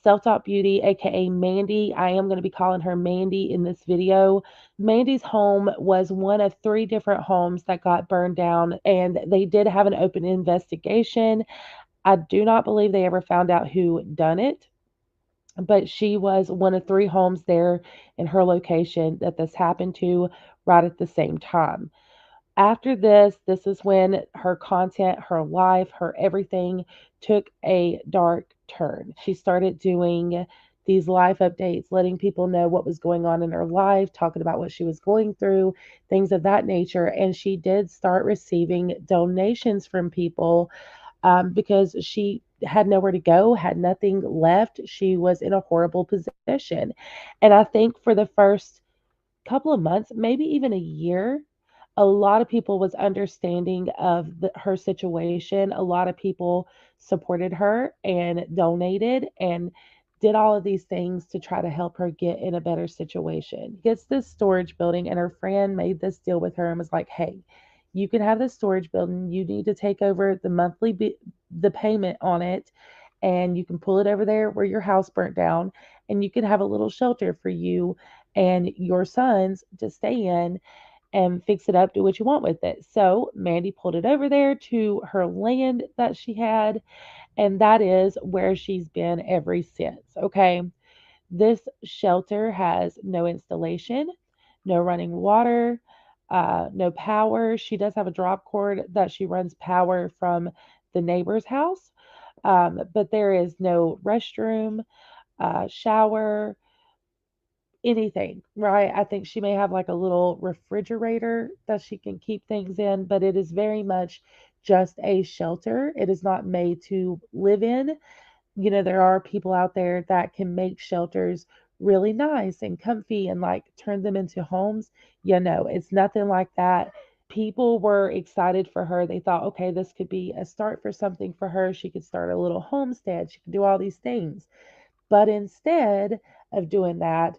Self-Taught Beauty, aka Mandy. I am going to be calling her Mandy in this video. Mandy's home was one of three different homes that got burned down, and they did have an open investigation. I do not believe they ever found out who done it, but she was one of three homes there in her location that this happened to right at the same time. After this is when her content, her life, her everything took a dark turn. She started doing these life updates, letting people know what was going on in her life, talking about what she was going through, things of that nature. And she did start receiving donations from people because she had nowhere to go, had nothing left. She was in a horrible position. And I think for the first couple of months, maybe even a year, a lot of people was understanding of her situation. A lot of people supported her and donated and did all of these things to try to help her get in a better situation. Gets this storage building, and her friend made this deal with her and was like, "Hey, you can have this storage building. You need to take over the the payment on it, and you can pull it over there where your house burnt down, and you can have a little shelter for you and your sons to stay in and fix it up, do what you want with it." So Mandy pulled it over there to her land that she had, and that is where she's been ever since. Okay. This shelter has no installation, no running water, no power. She does have a drop cord that she runs power from the neighbor's house, but there is no restroom, shower, anything, right? I think she may have like a little refrigerator that she can keep things in, but it is very much just a shelter. It is not made to live in. You know, there are people out there that can make shelters really nice and comfy and like turn them into homes. You know, it's nothing like that. People were excited for her. They thought, okay, this could be a start for something for her. She could start a little homestead. She could do all these things. But instead of doing that,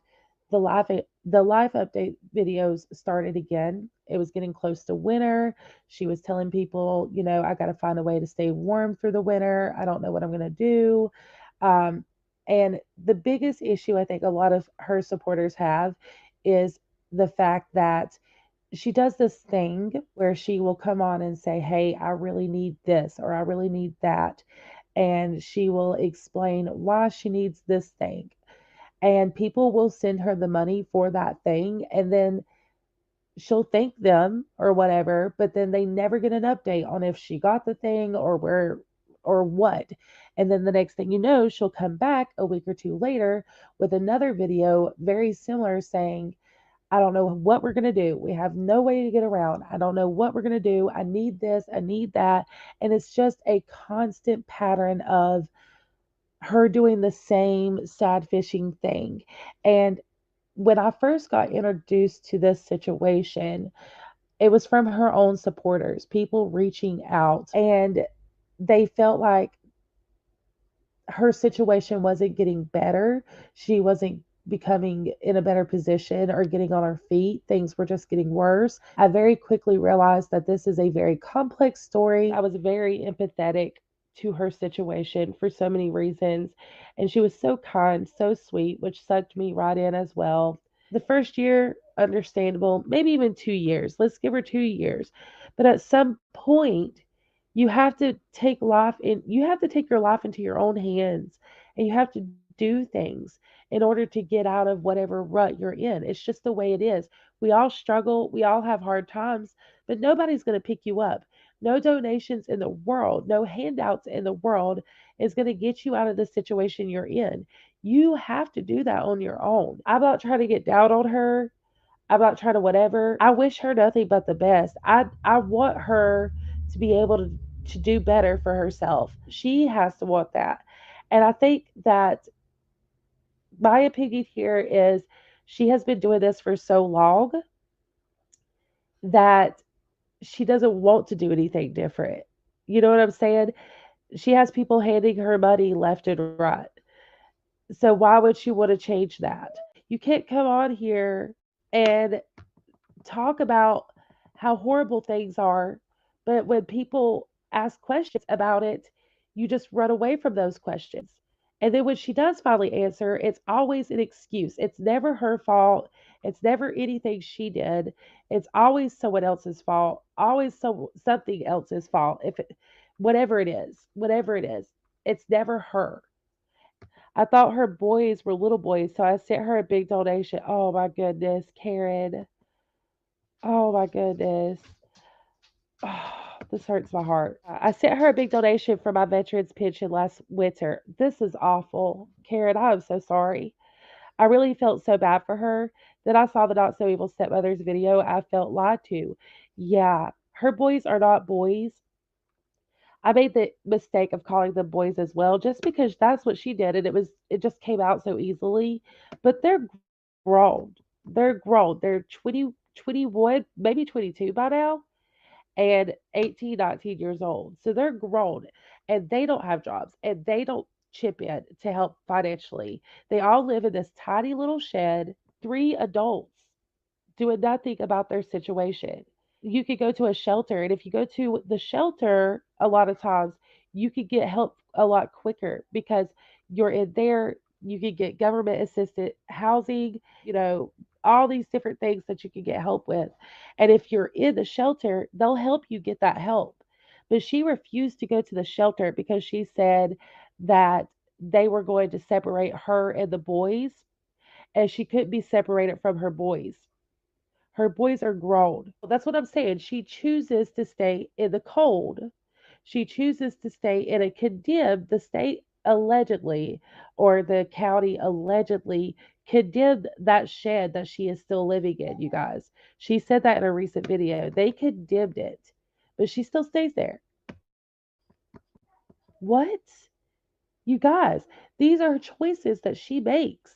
the life update videos started again. It was getting close to winter. She was telling people, you know, I got to find a way to stay warm through the winter. I don't know what I'm going to do. Um, and the biggest issue I think a lot of her supporters have is the fact that she does this thing where she will come on and say, "Hey, I really need this or I really need that." And she will explain why she needs this thing. And people will send her the money for that thing. And then she'll thank them or whatever, but then they never get an update on if she got the thing or where or what. And then the next thing you know, she'll come back a week or two later with another video very similar saying, "I don't know what we're going to do. We have no way to get around. I don't know what we're going to do. I need this. I need that." And it's just a constant pattern of her doing the same sad fishing thing. And when I first got introduced to this situation, it was from her own supporters, people reaching out, and they felt like her situation wasn't getting better. She wasn't becoming in a better position or getting on her feet. Things were just getting worse. I very quickly realized that this is a very complex story. I was very empathetic to her situation for so many reasons. And she was so kind, so sweet, which sucked me right in as well. The first year, understandable, maybe even 2 years. Let's give her 2 years. But at some point, you have to take your life into your own hands, and you have to do things in order to get out of whatever rut you're in. It's just the way it is. We all struggle, we all have hard times, but nobody's going to pick you up. No donations in the world, no handouts in the world is going to get you out of the situation you're in. You have to do that on your own. I'm not trying to get down on her. I'm not trying to whatever. I wish her nothing but the best. I want her to be able to do better for herself. She has to want that. And I think that my opinion here is she has been doing this for so long that she doesn't want to do anything different. You know what I'm saying? She has people handing her money left and right. So why would she want to change that? You can't come on here and talk about how horrible things are, but when people ask questions about it, you just run away from those questions. And then when she does finally answer, it's always an excuse. It's never her fault. It's never anything she did. It's always someone else's fault. Always something else's fault. Whatever it is, it's never her. I thought her boys were little boys, so I sent her a big donation. Oh my goodness, Karen. Oh my goodness. Oh, this hurts my heart. I sent her a big donation for my veterans pension last winter. This is awful. Karen, I am so sorry. I really felt so bad for her. Then I saw the Not So Evil Stepmother's video. I felt lied to. Yeah, her boys are not boys. I made the mistake of calling them boys as well, just because that's what she did, and it just came out so easily. But they're grown. They're grown. They're 20, 21, maybe 22 by now, and 18, 19 years old. So they're grown, and they don't have jobs, and they don't chip in to help financially. They all live in this tiny little shed, three adults doing nothing about their situation. You could go to a shelter, and if you go to the shelter, a lot of times you could get help a lot quicker because you're in there. You could get government assisted housing, all these different things that you can get help with. And if you're in the shelter, they'll help you get that help. But she refused to go to the shelter because she said that they were going to separate her and the boys, and she couldn't be separated from her boys. Her boys are grown. That's what I'm saying. She chooses to stay in the cold. She chooses to stay in a condemned, the state allegedly, or the county allegedly condemned that shed that she is still living in, you guys. She said that in a recent video. They condemned it, but she still stays there. What? You guys, these are choices that she makes.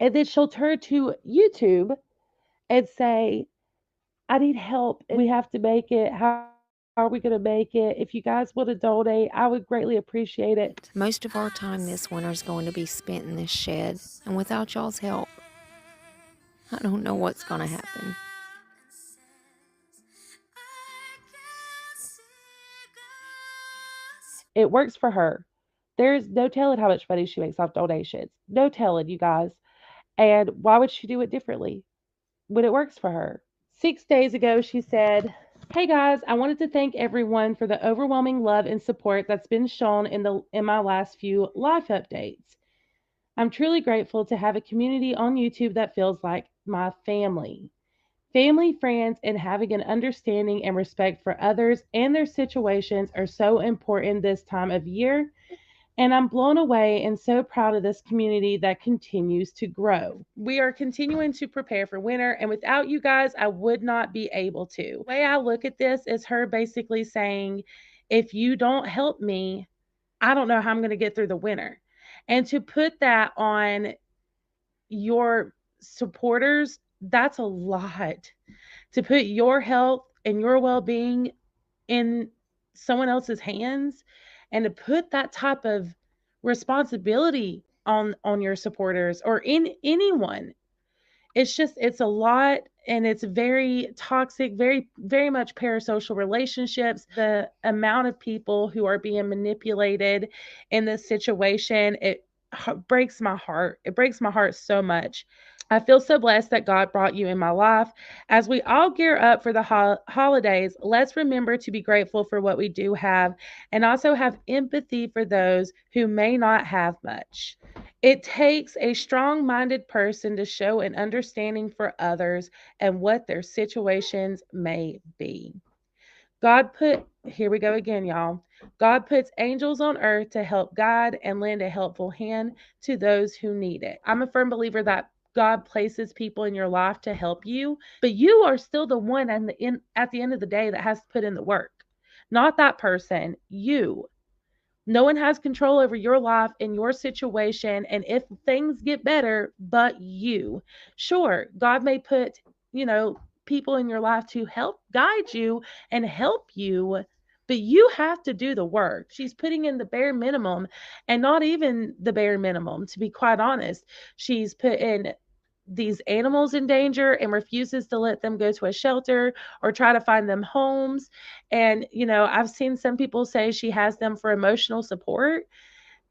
And then she'll turn to YouTube and say, I need help and we have to make it. How are we going to make it? If you guys want to donate, I would greatly appreciate it. Most of our time this winter is going to be spent in this shed, and without y'all's help, I don't know what's going to happen. It works for her. There's no telling how much money she makes off donations. No telling, you guys. And why would she do it differently when it works for her? 6 days ago, she said, Hey guys, I wanted to thank everyone for the overwhelming love and support that's been shown in my last few life updates. I'm truly grateful to have a community on YouTube that feels like my family. Family, friends, and having an understanding and respect for others and their situations are so important this time of year, and I'm blown away and so proud of this community that continues to grow. We are continuing to prepare for winter, and without you guys, I would not be able to. The way I look at this is her basically saying, if you don't help me, I don't know how I'm going to get through the winter. And to put that on your supporters, that's a lot. To put your health and your well being in someone else's hands, and to put that type of responsibility on your supporters or in anyone, it's a lot, and it's very toxic, very much parasocial relationships. The amount of people who are being manipulated in this situation, it breaks my heart. It breaks my heart so much. I feel so blessed that God brought you in my life. As we all gear up for the holidays, let's remember to be grateful for what we do have and also have empathy for those who may not have much. It takes a strong minded person to show an understanding for others and what their situations may be. Here we go again, y'all. God puts angels on earth to help guide and lend a helpful hand to those who need it. I'm a firm believer that God places people in your life to help you, but you are still the one at the end of the day that has to put in the work. Not that person, you. No one has control over your life and your situation, and if things get better, but you. Sure, God may put, you know, people in your life to help guide you and help you, but you have to do the work. She's putting in the bare minimum, and not even the bare minimum, to be quite honest. She's put in these animals in danger and refuses to let them go to a shelter or try to find them homes. And, I've seen some people say she has them for emotional support.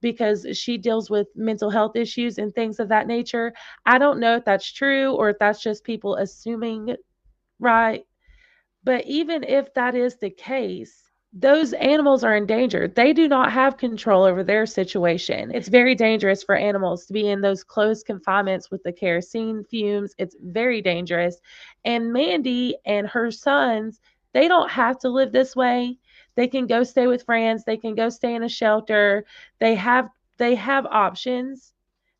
because she deals with mental health issues and things of that nature. I don't know if that's true or if that's just people assuming, right? But even if that is the case, those animals are in danger. They do not have control over their situation. It's very dangerous for animals to be in those closed confinements with the kerosene fumes. It's very dangerous. And Mandy and her sons, they don't have to live this way. They can go stay with friends, they can go stay in a shelter. They have they have options.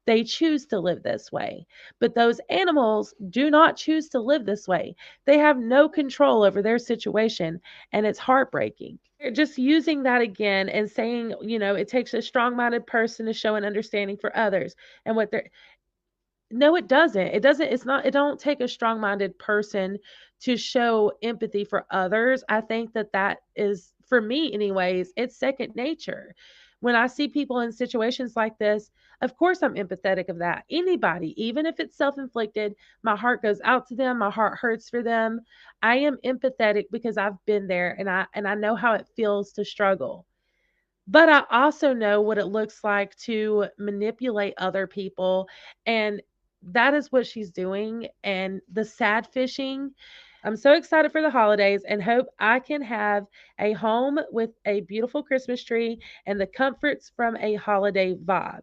They choose to live this way. But those animals do not choose to live this way. They have no control over their situation, and it's heartbreaking. They're just using that again and saying, it takes a strong minded person to show an understanding for others. And what they're, no, it doesn't. It doesn't. It's not. It don't take a strong-minded person to show empathy for others. I think that that is, for me, anyways, it's second nature. When I see people in situations like this, of course I'm empathetic of that. Anybody, even if it's self-inflicted, my heart goes out to them. My heart hurts for them. I am empathetic because I've been there and I know how it feels to struggle. But I also know what it looks like to manipulate other people. And that is what she's doing. And the sad fishing, I'm so excited for the holidays and hope I can have a home with a beautiful Christmas tree and the comforts from a holiday vibe.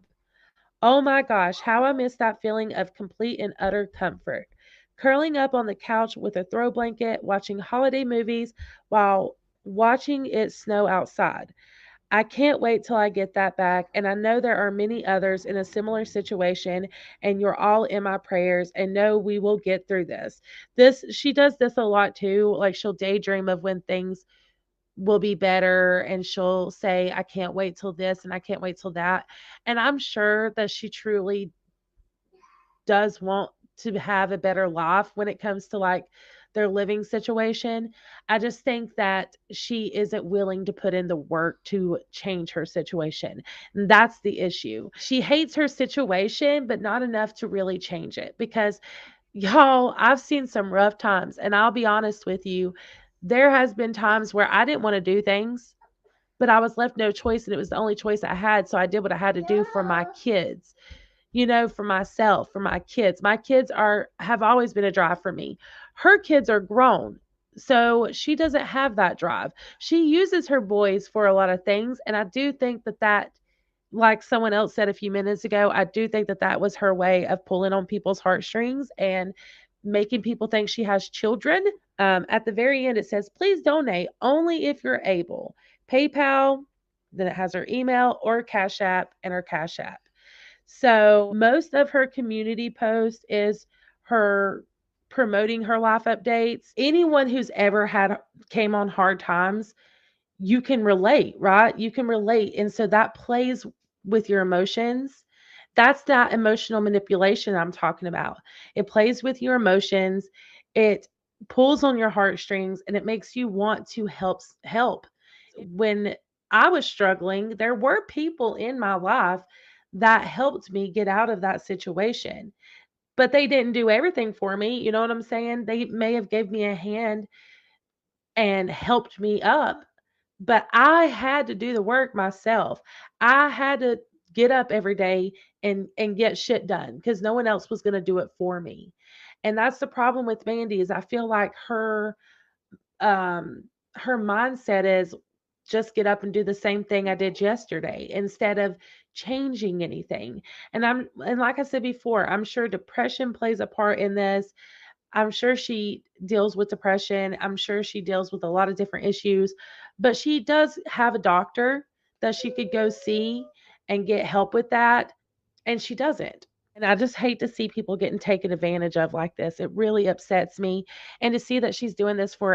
Oh my gosh, how I miss that feeling of complete and utter comfort. Curling up on the couch with a throw blanket, watching holiday movies while watching it snow outside. I can't wait till I get that back. And I know there are many others in a similar situation, and you're all in my prayers. And know we will get through this. She does this a lot too. Like she'll daydream of when things will be better, and she'll say, I can't wait till this and I can't wait till that. And I'm sure that she truly does want to have a better life when it comes to like their living situation. I just think that she isn't willing to put in the work to change her situation. And that's the issue. She hates her situation, but not enough to really change it because y'all, I've seen some rough times and I'll be honest with you, there has been times where I didn't want to do things, but I was left no choice and it was the only choice I had, so I did what I had to do for my kids, for myself, for my kids. My kids have always been a drive for me. Her kids are grown. So she doesn't have that drive. She uses her boys for a lot of things, and I do think that like someone else said a few minutes ago, I do think that that was her way of pulling on people's heartstrings and making people think she has children. At the very end, it says, please donate only if you're able. PayPal, then it has her email or Cash App and her Cash App. So most of her community post is her promoting her life updates. Anyone who's ever came on hard times, you can relate, right? You can relate. And so that plays with your emotions. That's that emotional manipulation I'm talking about. It plays with your emotions. It pulls on your heartstrings and it makes you want to help. When I was struggling, there were people in my life that helped me get out of that situation. But they didn't do everything for me, you know what I'm saying? They may have gave me a hand and helped me up, but I had to do the work myself. I had to get up every day and get shit done because no one else was going to do it for me. And that's the problem with Mandy is I feel like um her mindset is just get up and do the same thing I did yesterday instead of changing anything. And like I said before, I'm sure depression plays a part in this. I'm sure she deals with depression. I'm sure she deals with a lot of different issues, but she does have a doctor that she could go see and get help with that, and she doesn't. And I just hate to see people getting taken advantage of like this. It really upsets me. And to see that she's doing this for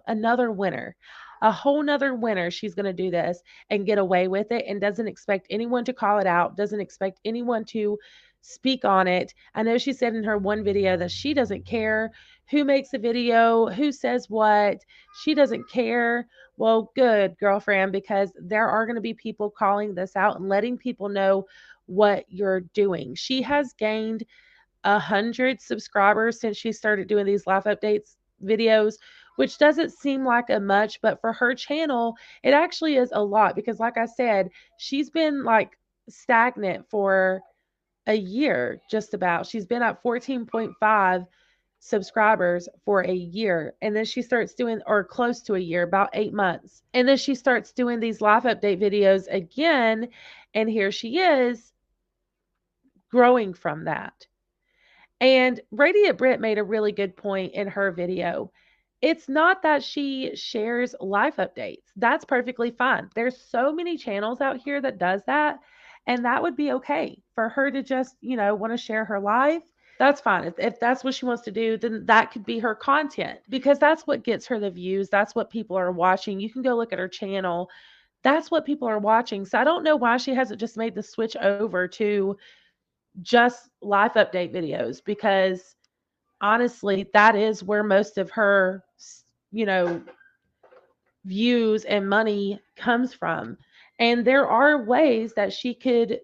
another winter, a whole nother winter, she's going to do this and get away with it and doesn't expect anyone to call it out, doesn't expect anyone to speak on it. I know she said in her one video that she doesn't care who makes a video, who says what. She doesn't care. Well, good, girlfriend, because there are going to be people calling this out and letting people know what you're doing. She has gained 100 subscribers since she started doing these life updates videos, which doesn't seem like a much, but for her channel, it actually is a lot because, like I said, she's been like stagnant for a year, just about. She's been at 14.5 subscribers for a year. And then she starts doing, or close to a year, about 8 months. And then she starts doing these live update videos again. And here she is growing from that. And Radiant Brit made a really good point in her video. It's not that she shares life updates. That's perfectly fine. There's so many channels out here that does that, and that would be okay for her to just, want to share her life. That's fine. If that's what she wants to do, then that could be her content because that's what gets her the views. That's what people are watching. You can go look at her channel. That's what people are watching. So I don't know why she hasn't just made the switch over to just life update videos because honestly, that is where most of her, you know, views and money comes from. And there are ways that she could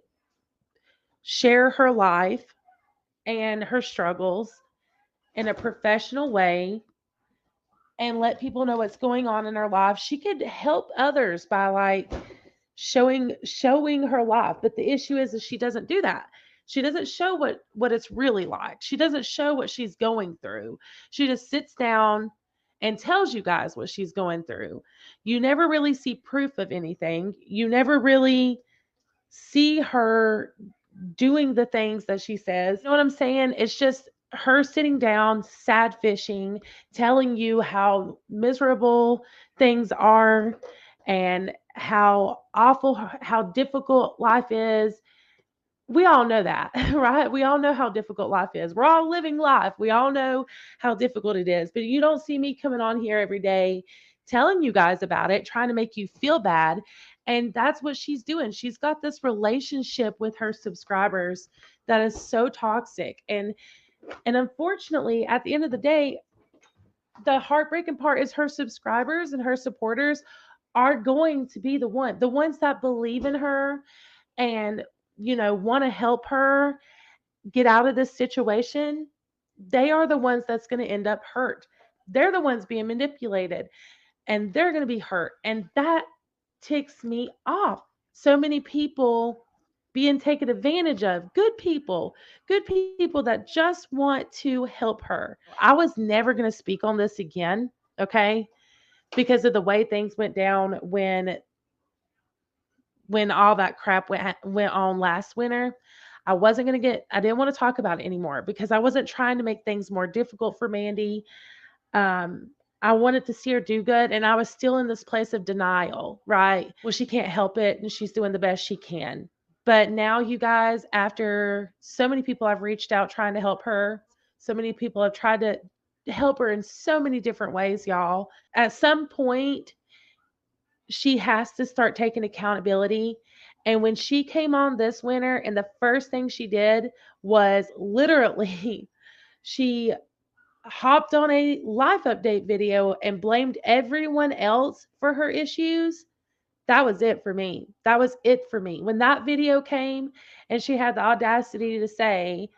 share her life and her struggles in a professional way and let people know what's going on in her life. She could help others by like showing her life. But the issue is she doesn't do that. She doesn't show what it's really like. She doesn't show what she's going through. She just sits down and tells you guys what she's going through. You never really see proof of anything. You never really see her doing the things that she says. You know what I'm saying? It's just her sitting down, sad fishing, telling you how miserable things are and how awful, how difficult life is. We all know that, right? We all know how difficult life is. We're all living life. We all know how difficult it is. But you don't see me coming on here every day telling you guys about it, trying to make you feel bad. And that's what she's doing. She's got this relationship with her subscribers that is so toxic. And unfortunately, at the end of the day, the heartbreaking part is her subscribers and her supporters are going to be the ones that believe in her and want to help her get out of this situation. They are the ones that's going to end up hurt. They're the ones being manipulated and they're going to be hurt, and that ticks me off. So many people being taken advantage of, good people that just want to help her. I was never going to speak on this again, okay, because of the way things went down when all that crap went on last winter. I didn't want to talk about it anymore because I wasn't trying to make things more difficult for Mandy. Um, I wanted to see her do good, and I was still in this place of denial, right? Well, she can't help it, and she's doing the best she can. But now, you guys, after so many people have reached out trying to help her, so many people have tried to help her in so many different ways, y'all. At some point, she has to start taking accountability. And when she came on this winter, and the first thing she did was literally, she hopped on a life update video and blamed everyone else for her issues. That was it for me. That was it for me. When that video came and she had the audacity to say,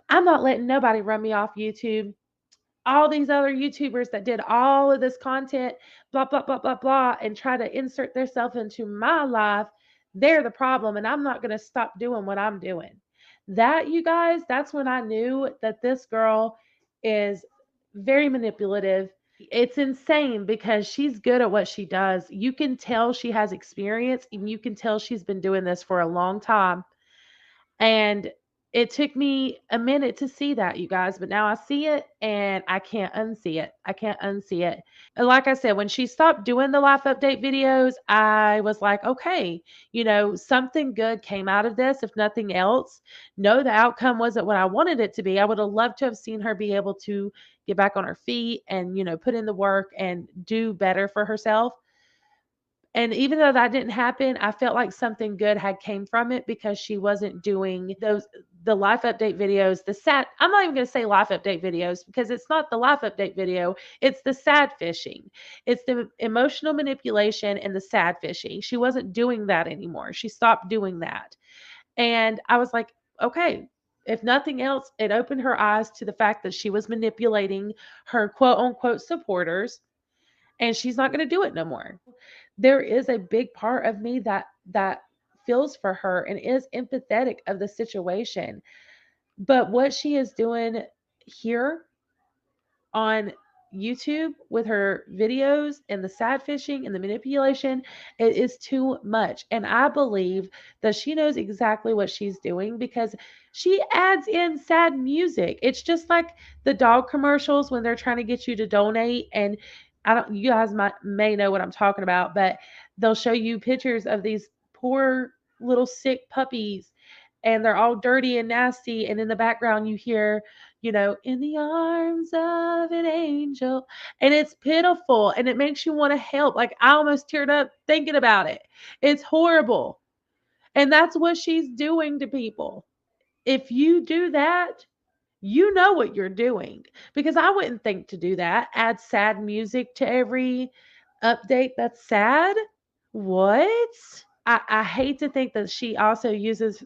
I'm not letting nobody run me off YouTube, all these other YouTubers that did all of this content, blah, blah, blah, blah, blah, and try to insert themselves into my life, they're the problem. And I'm not going to stop doing what I'm doing. That, you guys, that's when I knew that this girl is very manipulative. It's insane because she's good at what she does. You can tell she has experience and you can tell she's been doing this for a long time. And it took me a minute to see that, you guys, but now I see it and I can't unsee it. I can't unsee it. And like I said, when she stopped doing the life update videos, I was like, okay, something good came out of this, if nothing else. No, the outcome wasn't what I wanted it to be. I would have loved to have seen her be able to get back on her feet and, put in the work and do better for herself. And even though that didn't happen, I felt like something good had came from it because she wasn't doing the life update videos, the sad, I'm not even going to say life update videos because it's not the life update video, it's the sad fishing. It's the emotional manipulation and the sad fishing. She wasn't doing that anymore. She stopped doing that. And I was like, okay, if nothing else, it opened her eyes to the fact that she was manipulating her quote unquote supporters, and she's not going to do it no more. There is a big part of me that feels for her and is empathetic of the situation. But what she is doing here on YouTube with her videos and the sad fishing and the manipulation, it is too much. And I believe that she knows exactly what she's doing because she adds in sad music. It's just like the dog commercials when they're trying to get you to donate. And I don't, you guys may know what I'm talking about, but they'll show you pictures of these poor little sick puppies and they're all dirty and nasty. And in the background, you hear, in the arms of an angel. And it's pitiful and it makes you want to help. Like I almost teared up thinking about it. It's horrible. And that's what she's doing to people. If you do that, you know what you're doing. Because I wouldn't think to do that. Add sad music to every update that's sad. What? I hate to think that she also uses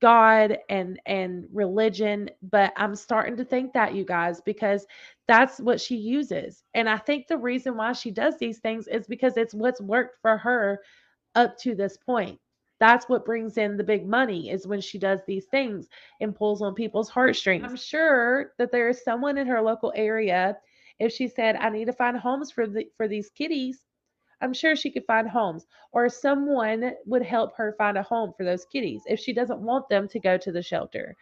God and religion, but I'm starting to think that, you guys, because that's what she uses. And I think the reason why she does these things is because it's what's worked for her up to this point. That's what brings in the big money is when she does these things and pulls on people's heartstrings. I'm sure that there is someone in her local area, if she said, I need to find homes for these kitties, I'm sure she could find homes, or someone would help her find a home for those kitties if she doesn't want them to go to the shelter.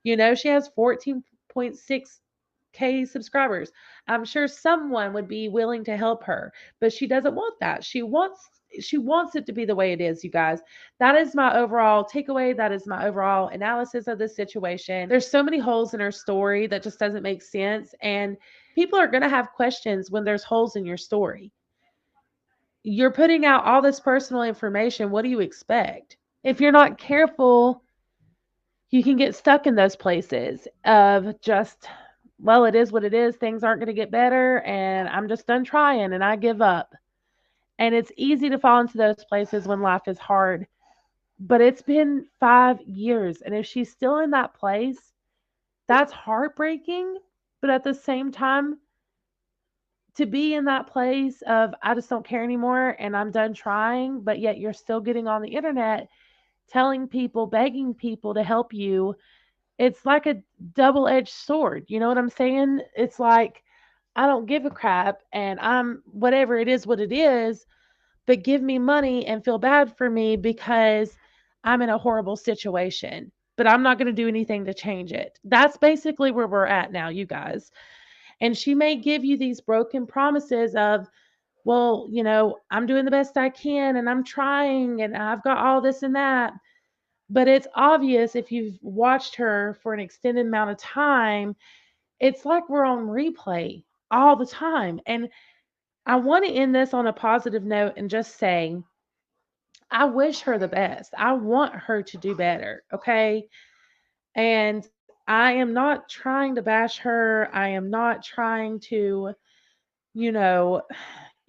She has 14.6K subscribers. I'm sure someone would be willing to help her, but she doesn't want that. She wants it to be the way it is, you guys. That is my overall takeaway. That is my overall analysis of this situation. There's so many holes in her story that just doesn't make sense, and people are going to have questions when there's holes in your story. You're putting out all this personal information. What do you expect? If you're not careful, you can get stuck in those places of just, well, it is what it is. Things aren't going to get better, and I'm just done trying and I give up. And it's easy to fall into those places when life is hard. But it's been 5 years. And if she's still in that place, that's heartbreaking. But at the same time, to be in that place of I just don't care anymore and I'm done trying, but yet you're still getting on the internet telling people, begging people to help you, it's like a double edged sword. You know what I'm saying? It's like, I don't give a crap and I'm whatever it is, what it is, but give me money and feel bad for me because I'm in a horrible situation. But I'm not going to do anything to change it. That's basically where we're at now, you guys. And she may give you these broken promises of, well, I'm doing the best I can and I'm trying and I've got all this and that. But it's obvious if you've watched her for an extended amount of time, it's like we're on replay all the time. And I want to end this on a positive note and just say, I wish her the best. I want her to do better. Okay. And I am not trying to bash her. I am not trying to, you know,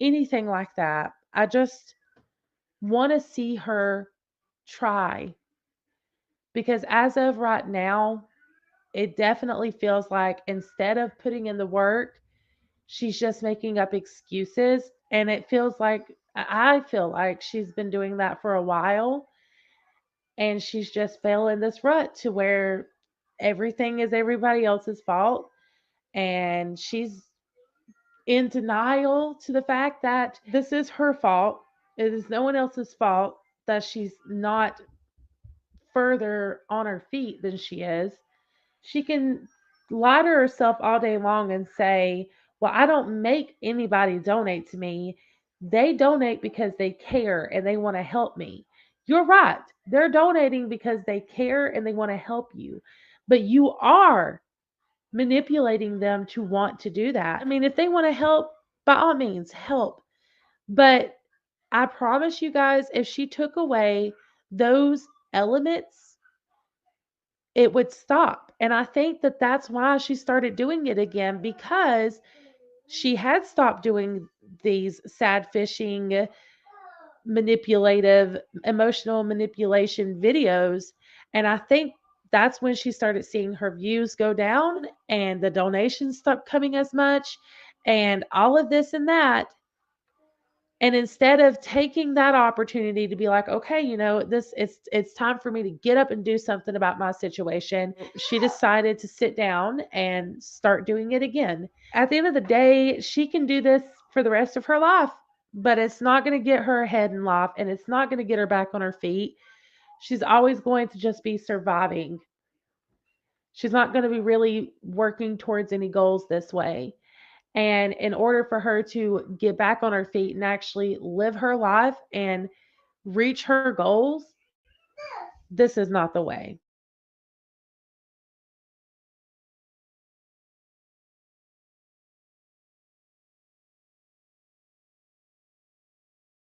anything like that. I just want to see her try because as of right now, it definitely feels like instead of putting in the work, she's just making up excuses. And it feels like, I feel like she's been doing that for a while and she's just fell in this rut to where everything is everybody else's fault. And she's in denial to the fact that this is her fault. It is no one else's fault that she's not further on her feet than she is. She can lie to herself all day long and say, well, I don't make anybody donate to me. They donate because they care and they want to help me. You're right. They're donating because they care and they want to help you. But you are manipulating them to want to do that. I mean, if they want to help, by all means, help. But I promise you guys, if she took away those elements, it would stop. And I think that that's why she started doing it again because she had stopped doing these sad fishing, manipulative, emotional manipulation videos. And I think that's when she started seeing her views go down and the donations stopped coming as much and all of this and that. And instead of taking that opportunity to be like, okay, this it's time for me to get up and do something about my situation, she decided to sit down and start doing it again. At the end of the day, she can do this for the rest of her life, but it's not going to get her ahead in life and it's not going to get her back on her feet. She's always going to just be surviving. She's not going to be really working towards any goals this way. And in order for her to get back on her feet and actually live her life and reach her goals, this is not the way.